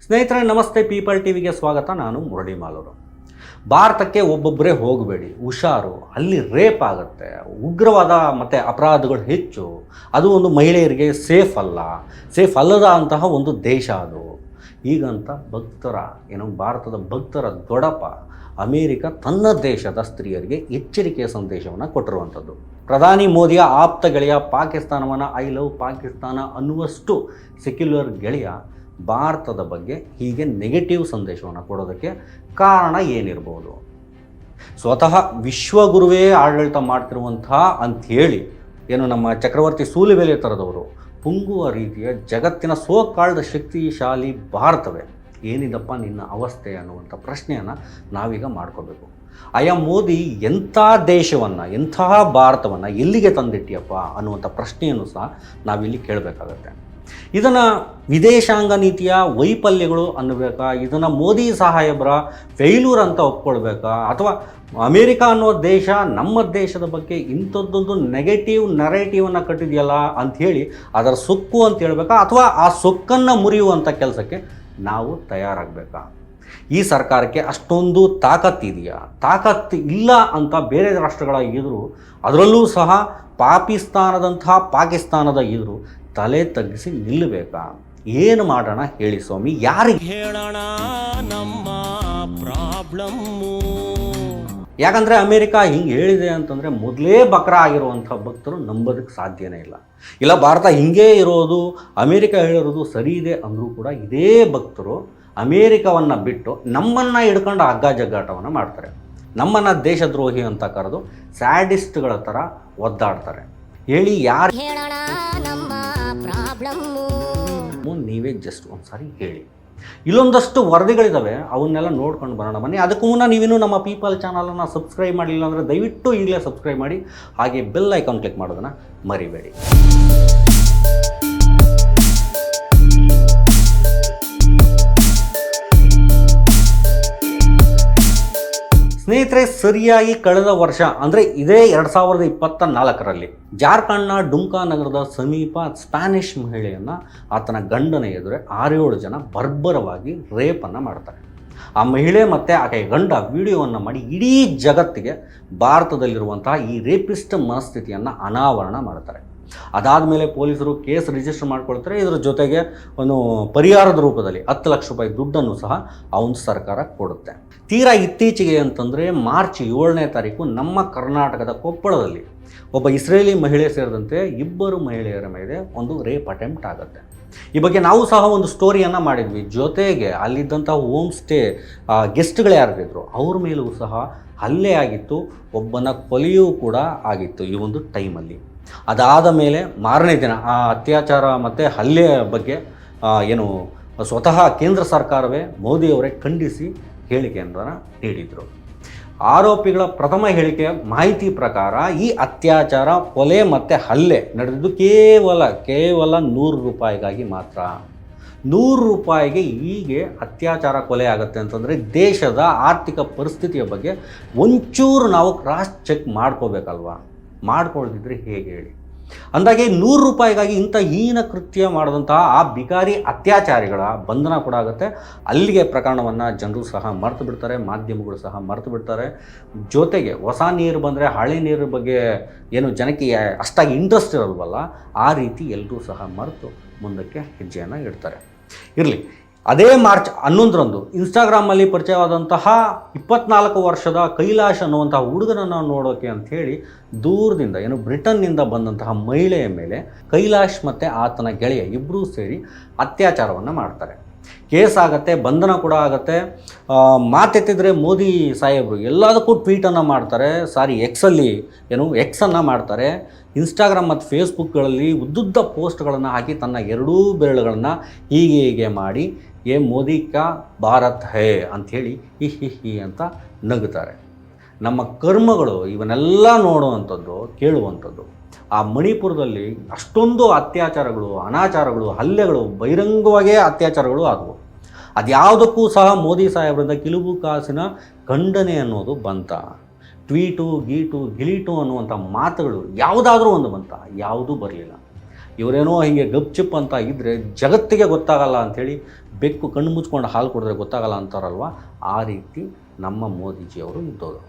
ಸ್ನೇಹಿತರೆ ನಮಸ್ತೆ, ಪೀಪಲ್ ಟಿವಿಗೆ ಸ್ವಾಗತ. ನಾನು ಮುರಳಿ ಮಾಲೂರು. ಭಾರತಕ್ಕೆ ಒಬ್ಬೊಬ್ಬರೇ ಹೋಗಬೇಡಿ, ಹುಷಾರು, ಅಲ್ಲಿ ರೇಪ್ ಆಗುತ್ತೆ, ಉಗ್ರವಾದ ಮತ್ತು ಅಪರಾಧಗಳು ಹೆಚ್ಚು, ಅದು ಒಂದು ಮಹಿಳೆಯರಿಗೆ ಸೇಫ್ ಅಲ್ಲದ ಅಂತಹ ಒಂದು ದೇಶ ಅದು. ಹೀಗಂತ ಭಾರತದ ಭಕ್ತರ ದೊಡಪ ಅಮೇರಿಕ ತನ್ನ ದೇಶದ ಸ್ತ್ರೀಯರಿಗೆ ಎಚ್ಚರಿಕೆಯ ಸಂದೇಶವನ್ನು ಕೊಟ್ಟಿರುವಂಥದ್ದು. ಪ್ರಧಾನಿ ಮೋದಿಯ ಆಪ್ತ ಗೆಳೆಯ ಪಾಕಿಸ್ತಾನವನ್ನು ಐ ಲವ್ ಪಾಕಿಸ್ತಾನ ಅನ್ನುವಷ್ಟು ಸೆಕ್ಯುಲರ್ ಗೆಳೆಯ ಭಾರತದ ಬಗ್ಗೆ ಹೀಗೆ ನೆಗೆಟಿವ್ ಸಂದೇಶವನ್ನು ಕೊಡೋದಕ್ಕೆ ಕಾರಣ ಏನಿರ್ಬೋದು? ಸ್ವತಃ ವಿಶ್ವಗುರುವೇ ಆಡಳಿತ ಮಾಡ್ತಿರುವಂತಹ ಅಂಥೇಳಿ ನಮ್ಮ ಚಕ್ರವರ್ತಿ ಸೂಲಿಬೆಲೆ ಥರದವರು ಪುಂಗುವ ರೀತಿಯ ಜಗತ್ತಿನ ಸೋಕಾಲ್ಡ್ ಶಕ್ತಿಶಾಲಿ ಭಾರತವೇ ಏನಿದಪ್ಪ ನಿನ್ನ ಅವಸ್ಥೆ ಅನ್ನುವಂಥ ಪ್ರಶ್ನೆಯನ್ನು ನಾವೀಗ ಮಾಡ್ಕೋಬೇಕು. ಮೋದಿ ಎಂಥ ದೇಶವನ್ನು, ಎಂತಹ ಭಾರತವನ್ನು ಎಲ್ಲಿಗೆ ತಂದಿಟ್ಟಿಯಪ್ಪ ಅನ್ನುವಂಥ ಪ್ರಶ್ನೆಯನ್ನು ಸಹ ನಾವಿಲ್ಲಿ ಕೇಳಬೇಕಾಗತ್ತೆ. ಇದನ್ನು ವಿದೇಶಾಂಗ ನೀತಿಯ ವೈಫಲ್ಯಗಳು ಅನ್ನಬೇಕಾ, ಇದನ್ನು ಮೋದಿ ಸಾಹೇಬರ ಫೇಲ್ಯೂರ್ ಅಂತ ಒಪ್ಕೊಳ್ಬೇಕಾ, ಅಥವಾ ಅಮೇರಿಕ ಅನ್ನೋ ದೇಶ ನಮ್ಮ ದೇಶದ ಬಗ್ಗೆ ಇಂಥದ್ದೊಂದು ನೆಗೆಟಿವ್ ನರೇಟಿವನ್ನು ಕಟ್ಟಿದೆಯಲ್ಲ ಅಂಥೇಳಿ ಅದರ ಸೊಕ್ಕು ಅಂತ ಹೇಳ್ಬೇಕಾ, ಅಥವಾ ಆ ಸೊಕ್ಕನ್ನು ಮುರಿಯುವಂಥ ಕೆಲಸಕ್ಕೆ ನಾವು ತಯಾರಾಗಬೇಕಾ? ಈ ಸರ್ಕಾರಕ್ಕೆ ಅಷ್ಟೊಂದು ತಾಕತ್ತಿದೆಯಾ? ತಾಕತ್ತು ಇಲ್ಲ ಅಂತ ಬೇರೆ ರಾಷ್ಟ್ರಗಳ ಎದುರು, ಅದರಲ್ಲೂ ಸಹ ಪಾಕಿಸ್ತಾನದ ಎದುರು ತಲೆ ತಗ್ಗಿಸಿ ನಿಲ್ಲಬೇಕಾ? ಏನು ಮಾಡೋಣ ಹೇಳಿ ಸ್ವಾಮಿ, ಯಾರಿಗೆ ಹೇಳೋಣ ನಮ್ಮ ಪ್ರಾಬ್ಲಮ್ಮು? ಯಾಕಂದರೆ ಅಮೇರಿಕ ಹಿಂಗೆ ಹೇಳಿದೆ ಅಂತಂದರೆ ಮೊದಲೇ ಬಕ್ರ ಆಗಿರುವಂಥ ಭಕ್ತರು ನಂಬೋದಕ್ಕೆ ಸಾಧ್ಯನೇ ಇಲ್ಲ ಭಾರತ ಹಿಂಗೇ ಇರೋದು, ಅಮೇರಿಕ ಹೇಳಿರೋದು ಸರಿ ಇದೆ ಅಂದರೂ ಕೂಡ ಇದೇ ಭಕ್ತರು ಅಮೇರಿಕವನ್ನು ಬಿಟ್ಟು ನಮ್ಮನ್ನು ಹಿಡ್ಕೊಂಡು ಹಗ್ಗ ಜಗ್ಗಾಟವನ್ನು ಮಾಡ್ತಾರೆ. ನಮ್ಮನ್ನು ದೇಶದ್ರೋಹಿ ಅಂತ ಕರೆದು ಸ್ಯಾಡಿಸ್ಟ್ಗಳ ಥರ ಒದ್ದಾಡ್ತಾರೆ. ಹೇಳಿ ಯಾರು ನೀವೇ ಜಸ್ಟ್ ಒಂದ್ಸಾರಿ ಹೇಳಿ. ಇಲ್ಲೊಂದಷ್ಟು ವರದಿಗಳಿದ್ದಾವೆ, ಅವನ್ನೆಲ್ಲ ನೋಡ್ಕೊಂಡು ಬರೋಣ ಬನ್ನಿ. ಅದಕ್ಕೂ ಮುನ್ನ ನೀವಿನ್ನೂ ನಮ್ಮ ಪೀಪಲ್ ಚಾನಲನ್ನು ಸಬ್ಸ್ಕ್ರೈಬ್ ಮಾಡಿಲ್ಲ ಅಂದರೆ ದಯವಿಟ್ಟು ಈಗಲೇ ಸಬ್ಸ್ಕ್ರೈಬ್ ಮಾಡಿ, ಹಾಗೆ ಬೆಲ್ ಐಕಾನ್ ಕ್ಲಿಕ್ ಮಾಡೋದನ್ನು ಮರಿಬೇಡಿ. ಸ್ನೇಹಿತರೆ, ಸರಿಯಾಗಿ ಕಳೆದ ವರ್ಷ ಅಂದರೆ ಇದೇ 2024ರಲ್ಲಿ ಜಾರ್ಖಂಡ್ನ ಡುಮ್ಕಾ ನಗರದ ಸಮೀಪ ಸ್ಪ್ಯಾನಿಷ್ ಮಹಿಳೆಯನ್ನು ಆತನ ಗಂಡನ ಎದುರೇ 6-7 ಜನ ಬರ್ಬರವಾಗಿ ರೇಪನ್ನು ಮಾಡ್ತಾರೆ. ಆ ಮಹಿಳೆ ಮತ್ತು ಆಕೆಯ ಗಂಡ ವಿಡಿಯೋವನ್ನು ಮಾಡಿ ಇಡೀ ಜಗತ್ತಿಗೆ ಭಾರತದಲ್ಲಿರುವಂತಹ ಈ ರೇಪಿಸ್ಟ್ ಮನಸ್ಥಿತಿಯನ್ನು ಅನಾವರಣ ಮಾಡ್ತಾರೆ. ಅದಾದಮೇಲೆ ಪೊಲೀಸರು ಕೇಸ್ ರಿಜಿಸ್ಟರ್ ಮಾಡ್ಕೊಳ್ತಾರೆ. ಇದರ ಜೊತೆಗೆ ಒಂದು ಪರಿಹಾರದ ರೂಪದಲ್ಲಿ 10 ಲಕ್ಷ ರೂಪಾಯಿ ದುಡ್ಡನ್ನು ಸಹ ಅವನ ಸರ್ಕಾರ ಕೊಡುತ್ತೆ. ತೀರಾ ಇತ್ತೀಚೆಗೆ ಅಂತಂದರೆ ಮಾರ್ಚ್ 7ನೇ ತಾರೀಕು ನಮ್ಮ ಕರ್ನಾಟಕದ ಕೊಪ್ಪಳದಲ್ಲಿ ಒಬ್ಬ ಇಸ್ರೇಲಿ ಮಹಿಳೆ ಸೇರಿದಂತೆ 2 ಮಹಿಳೆಯರ ಮೇಲೆ ಒಂದು ರೇಪ್ ಅಟೆಂಪ್ಟ್ ಆಗುತ್ತೆ. ಈ ಬಗ್ಗೆ ನಾವು ಸಹ ಒಂದು ಸ್ಟೋರಿಯನ್ನು ಮಾಡಿದ್ವಿ. ಜೊತೆಗೆ ಅಲ್ಲಿದ್ದಂಥ ಹೋಮ್ ಸ್ಟೇ ಗೆಸ್ಟ್ಗಳು ಯಾರಿದ್ರು ಅವ್ರ ಮೇಲೂ ಸಹ ಹಲ್ಲೆ ಆಗಿತ್ತು, ಒಬ್ಬನ ಕೊಲೆಯೂ ಕೂಡ ಆಗಿತ್ತು ಈ ಒಂದು ಟೈಮಲ್ಲಿ. ಅದಾದ ಮೇಲೆ ಮಾರನೇ ದಿನ ಆ ಅತ್ಯಾಚಾರ ಮತ್ತು ಹಲ್ಲೆಯ ಬಗ್ಗೆ ಸ್ವತಃ ಕೇಂದ್ರ ಸರ್ಕಾರವೇ ಮೋದಿಯವರೇ ಖಂಡಿಸಿ ಹೇಳಿಕೆಯನ್ನು ನೀಡಿದರು. ಆರೋಪಿಗಳ ಪ್ರಥಮ ಹೇಳಿಕೆ ಮಾಹಿತಿ ಪ್ರಕಾರ ಈ ಅತ್ಯಾಚಾರ, ಕೊಲೆ ಮತ್ತು ಹಲ್ಲೆ ನಡೆದಿದ್ದು ಕೇವಲ 100 ರೂಪಾಯಿಗಾಗಿ ಮಾತ್ರ. 100 ರೂಪಾಯಿಗೆ ಹೀಗೆ ಅತ್ಯಾಚಾರ, ಕೊಲೆ ಆಗುತ್ತೆ ಅಂತಂದರೆ ದೇಶದ ಆರ್ಥಿಕ ಪರಿಸ್ಥಿತಿಯ ಬಗ್ಗೆ ಒಂಚೂರು ನಾವು ಕ್ರಾಸ್ ಚೆಕ್ ಮಾಡ್ಕೋಬೇಕಲ್ವಾ? ಮಾಡ್ಕೊಳ್ದಿದ್ರೆ ಹೇಗೆ ಹೇಳಿ? ಅಂದಾಗೆ 100 ರೂಪಾಯಿಗಾಗಿ ಇಂಥ ಹೀನ ಕೃತ್ಯ ಮಾಡಿದಂತಹ ಆ ಬಿಕಾರಿ ಅತ್ಯಾಚಾರಿಗಳ ಬಂಧನ ಕೂಡ ಆಗುತ್ತೆ. ಅಲ್ಲಿಗೆ ಪ್ರಕರಣವನ್ನು ಜನರು ಸಹ ಮರೆತು ಬಿಡ್ತಾರೆ, ಮಾಧ್ಯಮಗಳು ಸಹ ಮರೆತು ಬಿಡ್ತಾರೆ. ಜೊತೆಗೆ ಹೊಸ ನೀರು ಬಂದರೆ ಹಳೆ ನೀರು ಬಗ್ಗೆ ಜನಕ್ಕೆ ಅಷ್ಟಾಗಿ ಇಂಟ್ರೆಸ್ಟ್ ಇರಲ್ವಲ್ಲ, ಆ ರೀತಿ ಎಲ್ಲರೂ ಸಹ ಮರೆತು ಮುಂದಕ್ಕೆ ಹೆಜ್ಜೆಯನ್ನು ಇಡ್ತಾರೆ. ಇರಲಿ, ಅದೇ ಮಾರ್ಚ್ 11ರಂದು ಇನ್ಸ್ಟಾಗ್ರಾಮಲ್ಲಿ ಪರಿಚಯವಾದಂತಹ 24 ವರ್ಷದ ಕೈಲಾಶ್ ಅನ್ನುವಂತಹ ಹುಡುಗನನ್ನು ನೋಡೋಕೆ ಅಂಥೇಳಿ ದೂರದಿಂದ ಬ್ರಿಟನ್ನಿಂದ ಬಂದಂತಹ ಮಹಿಳೆಯ ಮೇಲೆ ಕೈಲಾಶ್ ಮತ್ತು ಆತನ ಗೆಳೆಯ ಇಬ್ಬರೂ ಸೇರಿ ಅತ್ಯಾಚಾರವನ್ನು ಮಾಡ್ತಾರೆ. ಕೇಸ್ ಆಗುತ್ತೆ, ಬಂಧನ ಕೂಡ ಆಗುತ್ತೆ. ಮಾತೆತ್ತಿದ್ರೆ ಮೋದಿ ಸಾಹೇಬರು ಎಲ್ಲದಕ್ಕೂ ಟ್ವೀಟನ್ನು ಮಾಡ್ತಾರೆ, ಎಕ್ಸನ್ನು ಮಾಡ್ತಾರೆ. ಇನ್ಸ್ಟಾಗ್ರಾಮ್ ಮತ್ತು ಫೇಸ್ಬುಕ್ಗಳಲ್ಲಿ ಉದ್ದುದ್ದ ಪೋಸ್ಟ್ಗಳನ್ನು ಹಾಕಿ ತನ್ನ 2 ಬೆರಳುಗಳನ್ನು ಹೀಗೆ ಮಾಡಿ ಮೋದಿ ಕಾ ಭಾರತ್ ಹೇ ಅಂಥೇಳಿ ಹಿ ಅಂತ ನಗುತ್ತಾರೆ. ನಮ್ಮ ಕರ್ಮಗಳು ಇವನ್ನೆಲ್ಲ ನೋಡುವಂಥದ್ದು, ಕೇಳುವಂಥದ್ದು. ಆ ಮಣಿಪುರದಲ್ಲಿ ಅಷ್ಟೊಂದು ಅತ್ಯಾಚಾರಗಳು, ಅನಾಚಾರಗಳು, ಹಲ್ಲೆಗಳು, ಬಹಿರಂಗವಾಗೇ ಅತ್ಯಾಚಾರಗಳು ಆದವು. ಅದ್ಯಾವುದಕ್ಕೂ ಸಹ ಮೋದಿ ಸಾಹೇಬರಿಂದ ಕಿಲುಬು ಕಾಸಿನ ಖಂಡನೆ ಅನ್ನೋದು ಬಂತ? ಟ್ವೀಟು, ಗೀಟು, ಗಿಲೀಟು ಅನ್ನುವಂಥ ಮಾತುಗಳು ಯಾವುದಾದ್ರೂ ಒಂದು ಬಂತ? ಯಾವುದೂ ಬರಲಿಲ್ಲ. ಇವರೇನೋ ಹೀಗೆ ಗಪ್ಚಿಪ್ ಅಂತ ಇದ್ದರೆ ಜಗತ್ತಿಗೆ ಗೊತ್ತಾಗಲ್ಲ ಅಂಥೇಳಿ ಬೆಕ್ಕು ಕಣ್ಣು ಮುಚ್ಕೊಂಡು ಹಾಲು ಕುಡಿದ್ರೆ ಗೊತ್ತಾಗಲ್ಲ ಅಂತಾರಲ್ವ, ಆ ರೀತಿ ನಮ್ಮ ಮೋದಿಜಿಯವರು ಇದ್ದೋದು.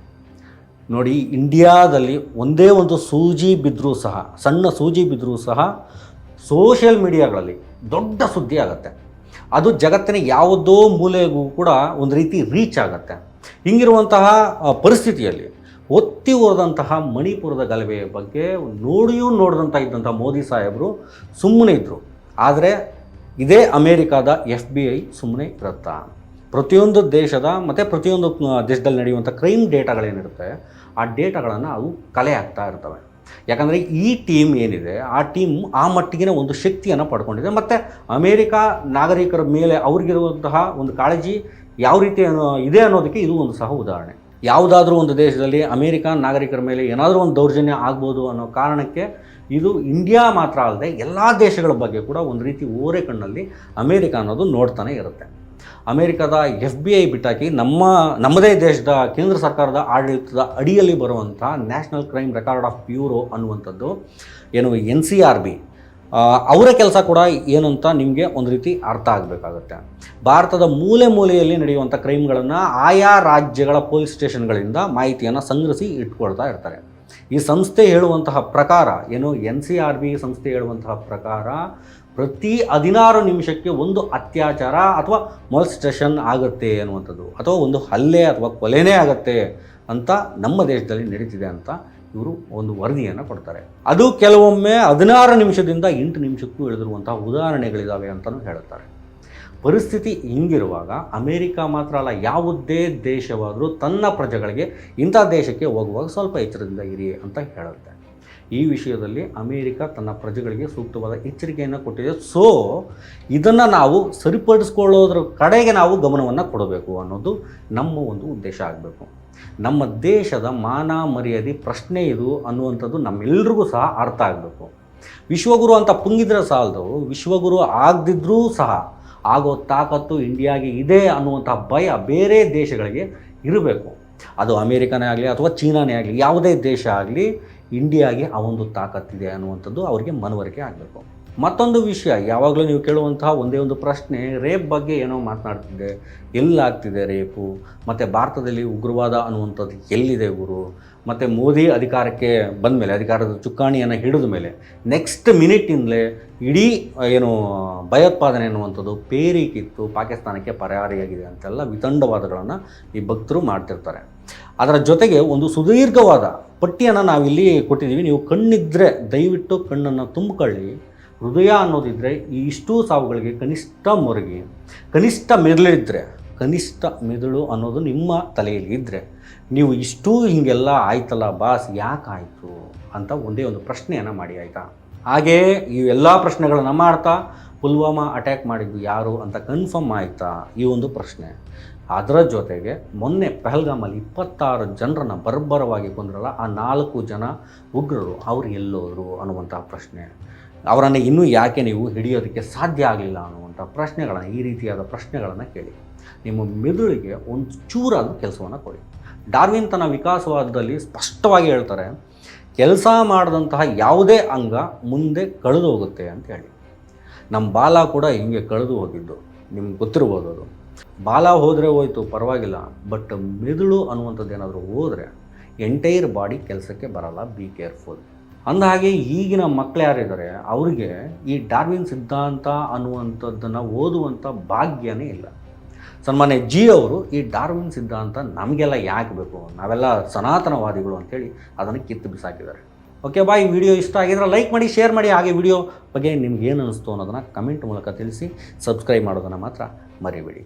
ನೋಡಿ, ಇಂಡಿಯಾದಲ್ಲಿ ಒಂದೇ ಒಂದು ಸೂಜಿ ಬಿದ್ದರೂ ಸಹ, ಸಣ್ಣ ಸೂಜಿ ಬಿದ್ದರೂ ಸಹ ಸೋಷಿಯಲ್ ಮೀಡಿಯಾಗಳಲ್ಲಿ ದೊಡ್ಡ ಸುದ್ದಿ ಆಗುತ್ತೆ. ಅದು ಜಗತ್ತಿನ ಯಾವುದೋ ಮೂಲೆಗೂ ಕೂಡ ಒಂದು ರೀತಿ ರೀಚ್ ಆಗುತ್ತೆ. ಹಿಂಗಿರುವಂತಹ ಪರಿಸ್ಥಿತಿಯಲ್ಲಿ ಒತ್ತಿ ಹೋದಂತಹ ಮಣಿಪುರದ ಗಲಭೆಯ ಬಗ್ಗೆ ನೋಡಿಯೂ ನೋಡಿದಂಥ ಇದ್ದಂಥ ಮೋದಿ ಸಾಹೇಬರು ಸುಮ್ಮನೆ ಇದ್ದರು. ಆದರೆ ಇದೇ ಅಮೇರಿಕಾದ FBI ಸುಮ್ಮನೆ ಇರುತ್ತಾ? ಪ್ರತಿಯೊಂದು ದೇಶದ ಮತ್ತು ಪ್ರತಿಯೊಂದು ದೇಶದಲ್ಲಿ ನಡೆಯುವಂಥ ಕ್ರೈಮ್ ಡೇಟಾಗಳೇನಿರುತ್ತೆ, ಆ ಡೇಟಾಗಳನ್ನು ಅವು ಕಲೆ ಆಗ್ತಾ ಇರ್ತವೆ. ಯಾಕಂದರೆ ಈ ಟೀಮ್ ಏನಿದೆ, ಆ ಟೀಮ್ ಆ ಮಟ್ಟಿಗಿನ ಒಂದು ಶಕ್ತಿಯನ್ನು ಪಡ್ಕೊಂಡಿದೆ. ಮತ್ತು ಅಮೇರಿಕಾ ನಾಗರಿಕರ ಮೇಲೆ ಅವ್ರಿಗಿರುವಂತಹ ಒಂದು ಕಾಳಜಿ ಯಾವ ರೀತಿ ಇದೆ ಅನ್ನೋದಕ್ಕೆ ಇದು ಒಂದು ಸಹ ಉದಾಹರಣೆ. ಯಾವುದಾದ್ರೂ ಒಂದು ದೇಶದಲ್ಲಿ ಅಮೇರಿಕಾ ನಾಗರಿಕರ ಮೇಲೆ ಏನಾದರೂ ಒಂದು ದೌರ್ಜನ್ಯ ಆಗ್ಬೋದು ಅನ್ನೋ ಕಾರಣಕ್ಕೆ ಇದು ಇಂಡಿಯಾ ಮಾತ್ರ ಅಲ್ಲದೆ ಎಲ್ಲ ದೇಶಗಳ ಬಗ್ಗೆ ಕೂಡ ಒಂದು ರೀತಿ ಓರೆ ಕಣ್ಣಲ್ಲಿ ಅಮೇರಿಕಾ ಅನ್ನೋದು ನೋಡ್ತಾನೆ ಇರುತ್ತೆ. ಅಮೇರಿಕಾದ FBI ಬಿಟ್ಟಾಕಿ ನಮ್ಮದೇ ದೇಶದ ಕೇಂದ್ರ ಸರ್ಕಾರದ ಆಡಳಿತದ ಅಡಿಯಲ್ಲಿ ಬರುವಂಥ national crime record of bureau ಅನ್ನುವಂಥದ್ದು ಏನು NCRB, ಅವರ ಕೆಲಸ ಕೂಡ ಏನಂತ ನಿಮಗೆ ಒಂದು ರೀತಿ ಅರ್ಥ ಆಗಬೇಕಾಗುತ್ತೆ. ಭಾರತದ ಮೂಲೆ ಮೂಲೆಯಲ್ಲಿ ನಡೆಯುವಂಥ ಕ್ರೈಮ್ಗಳನ್ನು ಆಯಾ ರಾಜ್ಯಗಳ ಪೊಲೀಸ್ ಸ್ಟೇಷನ್ಗಳಿಂದ ಮಾಹಿತಿಯನ್ನು ಸಂಗ್ರಹಿಸಿ ಇಟ್ಕೊಳ್ತಾ ಇರ್ತಾರೆ. ಈ ಸಂಸ್ಥೆ ಹೇಳುವಂತಹ ಪ್ರಕಾರ, ಏನು NCRB ಸಂಸ್ಥೆ ಹೇಳುವಂತಹ ಪ್ರಕಾರ, ಪ್ರತಿ 16 ನಿಮಿಷಕ್ಕೆ ಒಂದು ಅತ್ಯಾಚಾರ ಅಥವಾ ಮೊಲೆಸ್ಟೇಷನ್ ಆಗುತ್ತೆ ಅನ್ನುವಂಥದ್ದು, ಅಥವಾ ಒಂದು ಹಲ್ಲೆ ಅಥವಾ ಕೊಲೆನೇ ಆಗುತ್ತೆ ಅಂತ ನಮ್ಮ ದೇಶದಲ್ಲಿ ನಡೀತಿದೆ ಅಂತ ಇವರು ಒಂದು ವರದಿಯನ್ನು ಕೊಡ್ತಾರೆ. ಅದು ಕೆಲವೊಮ್ಮೆ 16 ನಿಮಿಷದಿಂದ 8 ನಿಮಿಷಕ್ಕೂ ಇಳಿದಿರುವಂಥ ಉದಾಹರಣೆಗಳಿದ್ದಾವೆ ಅಂತಲೂ ಹೇಳುತ್ತಾರೆ. ಪರಿಸ್ಥಿತಿ ಹಿಂಗಿರುವಾಗ ಅಮೇರಿಕಾ ಮಾತ್ರ ಅಲ್ಲ, ಯಾವುದೇ ದೇಶವಾದರೂ ತನ್ನ ಪ್ರಜೆಗಳಿಗೆ ಇಂಥ ದೇಶಕ್ಕೆ ಹೋಗುವಾಗ ಸ್ವಲ್ಪ ಎಚ್ಚರದಿಂದ ಇರಿ ಅಂತ ಹೇಳುತ್ತೆ. ಈ ವಿಷಯದಲ್ಲಿ ಅಮೇರಿಕಾ ತನ್ನ ಪ್ರಜೆಗಳಿಗೆ ಸೂಕ್ತವಾದ ಎಚ್ಚರಿಕೆಯನ್ನು ಕೊಟ್ಟಿದೆ. ಸೊ ಇದನ್ನು ನಾವು ಸರಿಪಡಿಸ್ಕೊಳ್ಳೋದ್ರ ಕಡೆಗೆ ನಾವು ಗಮನವನ್ನು ಕೊಡಬೇಕು ಅನ್ನೋದು ನಮ್ಮ ಒಂದು ಉದ್ದೇಶ ಆಗಬೇಕು. ನಮ್ಮ ದೇಶದ ಮಾನ ಮರ್ಯಾದೆ ಪ್ರಶ್ನೆ ಇದು ಅನ್ನುವಂಥದ್ದು ನಮ್ಮೆಲ್ರಿಗೂ ಸಹ ಅರ್ಥ ಆಗಬೇಕು. ವಿಶ್ವಗುರು ಅಂತ ಪುಂಗಿದ್ರೆ ಸಾಲದು, ವಿಶ್ವಗುರು ಆಗದಿದ್ರೂ ಸಹ ಆಗೋ ತಾಕತ್ತು ಇಂಡಿಯಾಗೆ ಇದೆ ಅನ್ನುವಂಥ ಭಯ ಬೇರೆ ದೇಶಗಳಿಗೆ ಇರಬೇಕು. ಅದು ಅಮೇರಿಕಾನೇ ಆಗಲಿ ಅಥವಾ ಚೀನಾನೇ ಆಗಲಿ, ಯಾವುದೇ ದೇಶ ಆಗಲಿ, ಇಂಡಿಯಾಗೆ ಆ ಒಂದು ತಾಕತ್ತಿದೆ ಅನ್ನುವಂಥದ್ದು ಅವರಿಗೆ ಮನವರಿಕೆ ಆಗಬೇಕು. ಮತ್ತೊಂದು ವಿಷಯ, ಯಾವಾಗಲೂ ನೀವು ಕೇಳುವಂತಹ ಒಂದೇ ಒಂದು ಪ್ರಶ್ನೆ, ರೇಪ್ ಬಗ್ಗೆ ಏನೋ ಮಾತನಾಡ್ತಿದ್ದೆ, ಎಲ್ಲಾಗ್ತಿದೆ ರೇಪು, ಮತ್ತು ಭಾರತದಲ್ಲಿ ಉಗ್ರವಾದ ಅನ್ನುವಂಥದ್ದು ಎಲ್ಲಿದೆ ಗುರು? ಮತ್ತು ಮೋದಿ ಅಧಿಕಾರಕ್ಕೆ ಬಂದ ಮೇಲೆ, ಅಧಿಕಾರದ ಚುಕ್ಕಾಣಿಯನ್ನು ಹಿಡಿದ ಮೇಲೆ ನೆಕ್ಸ್ಟ್ ಮಿನಿಟ್ಟಿಂದಲೇ ಇಡೀ ಏನು ಭಯೋತ್ಪಾದನೆ ಅನ್ನುವಂಥದ್ದು ಪೇರಿ ಕಿತ್ತು ಪಾಕಿಸ್ತಾನಕ್ಕೆ ಪರಾರಿಯಾಗಿದೆ ಅಂತೆಲ್ಲ ವಿತಂಡವಾದಗಳನ್ನು ಈ ಭಕ್ತರು ಮಾಡ್ತಿರ್ತಾರೆ. ಅದರ ಜೊತೆಗೆ ಒಂದು ಸುದೀರ್ಘವಾದ ಪಟ್ಟಿಯನ್ನು ನಾವಿಲ್ಲಿ ಕೊಟ್ಟಿದ್ದೀವಿ. ನೀವು ಕಣ್ಣಿದ್ದರೆ ದಯವಿಟ್ಟು ಕಣ್ಣನ್ನು ತುಂಬಿಕೊಳ್ಳಿ. ಹೃದಯ ಅನ್ನೋದಿದ್ದರೆ ಈ ಇಷ್ಟೂ ಸಾವುಗಳಿಗೆ ಕನಿಷ್ಠ ಮೊರಗಿ, ಕನಿಷ್ಠ ಮೆದುಳಿದ್ದರೆ, ಕನಿಷ್ಠ ಮೆದುಳು ಅನ್ನೋದು ನಿಮ್ಮ ತಲೆಯಲ್ಲಿ ಇದ್ದರೆ ನೀವು ಇಷ್ಟೂ ಹೀಗೆಲ್ಲ ಆಯ್ತಲ್ಲ ಬಾಸ್, ಯಾಕಾಯಿತು ಅಂತ ಒಂದೇ ಒಂದು ಪ್ರಶ್ನೆಯನ್ನು ಮಾಡಿ, ಆಯಿತಾ? ಹಾಗೆಯೇ ಇವೆಲ್ಲ ಪ್ರಶ್ನೆಗಳನ್ನು ಮಾಡ್ತಾ ಪುಲ್ವಾಮಾ ಅಟ್ಯಾಕ್ ಮಾಡಿದ್ದು ಯಾರು ಅಂತ ಕನ್ಫರ್ಮ್ ಆಯಿತಾ ಈ ಒಂದು ಪ್ರಶ್ನೆ. ಅದರ ಜೊತೆಗೆ ಮೊನ್ನೆ ಪಹಲ್ಗಾಮಲ್ಲಿ 26 ಜನರನ್ನು ಬರ್ಬರವಾಗಿ ಕೊಂದ್ರಲ್ಲ, ಆ 4 ಜನ ಉಗ್ರರು ಅವರು ಎಲ್ಲೋದ್ರು ಅನ್ನುವಂಥ ಪ್ರಶ್ನೆ. ಅವರನ್ನು ಇನ್ನೂ ಯಾಕೆ ನೀವು ಹಿಡಿಯೋದಕ್ಕೆ ಸಾಧ್ಯ ಆಗಲಿಲ್ಲ ಅನ್ನುವಂಥ ಪ್ರಶ್ನೆಗಳನ್ನು, ಈ ರೀತಿಯಾದ ಪ್ರಶ್ನೆಗಳನ್ನು ಕೇಳಿ ನಿಮ್ಮ ಮೆದುಳಿಗೆ ಒಂದು ಚೂರಾದ ಕೆಲಸವನ್ನು ಕೊಡಿ. ಡಾರ್ವಿನ್ ತನ್ನ ವಿಕಾಸವಾದದಲ್ಲಿ ಸ್ಪಷ್ಟವಾಗಿ ಹೇಳ್ತಾರೆ, ಕೆಲಸ ಮಾಡಿದಂತಹ ಯಾವುದೇ ಅಂಗ ಮುಂದೆ ಕಳೆದು ಹೋಗುತ್ತೆ ಅಂತ ಹೇಳಿ. ನಮ್ಮ ಬಾಲ ಕೂಡ ಹಿಂಗೆ ಕಳೆದು ಹೋಗಿದ್ದು ನಿಮ್ಗೆ ಗೊತ್ತಿರ್ಬೋದು. ಅದು ಬಾಲ ಹೋದರೆ ಹೋಯ್ತು ಪರವಾಗಿಲ್ಲ, ಬಟ್ ಮೆದುಳು ಅನ್ನುವಂಥದ್ದು ಏನಾದರೂ ಹೋದರೆ ಎಂಟೈರ್ ಬಾಡಿ ಕೆಲಸಕ್ಕೆ ಬರಲ್ಲ. Be careful. ಅಂದಹಾಗೆ ಈಗಿನ ಮಕ್ಕಳು ಯಾರಿದ್ದಾರೆ ಅವರಿಗೆ ಈ ಡಾರ್ವಿನ್ ಸಿದ್ಧಾಂತ ಅನ್ನುವಂಥದ್ದನ್ನು ಓದುವಂಥ ಭಾಗ್ಯನೇ ಇಲ್ಲ. ಸನ್ಮಾನ್ಯ ಜಿ ಅವರು ಈ ಡಾರ್ವಿನ್ ಸಿದ್ಧಾಂತ ನಮಗೆಲ್ಲ ಯಾಕೆ ಬೇಕು, ನಾವೆಲ್ಲ ಸನಾತನವಾದಿಗಳು ಅಂತೇಳಿ ಅದನ್ನು ಕಿತ್ತು ಬಿಸಾಕಿದ್ದಾರೆ. ಓಕೆ ಬಾಯ್, ವಿಡಿಯೋ ಇಷ್ಟ ಆಗಿದ್ರೆ ಲೈಕ್ ಮಾಡಿ, ಶೇರ್ ಮಾಡಿ. ಹಾಗೆ ವಿಡಿಯೋ ಬಗ್ಗೆ ನಿಮ್ಗೆ ಏನು ಅನ್ನಿಸ್ತು ಅನ್ನೋದನ್ನು ಕಮೆಂಟ್ ಮೂಲಕ ತಿಳಿಸಿ. ಸಬ್ಸ್ಕ್ರೈಬ್ ಮಾಡೋದನ್ನು ಮಾತ್ರ ಮರಿಬೇಡಿ.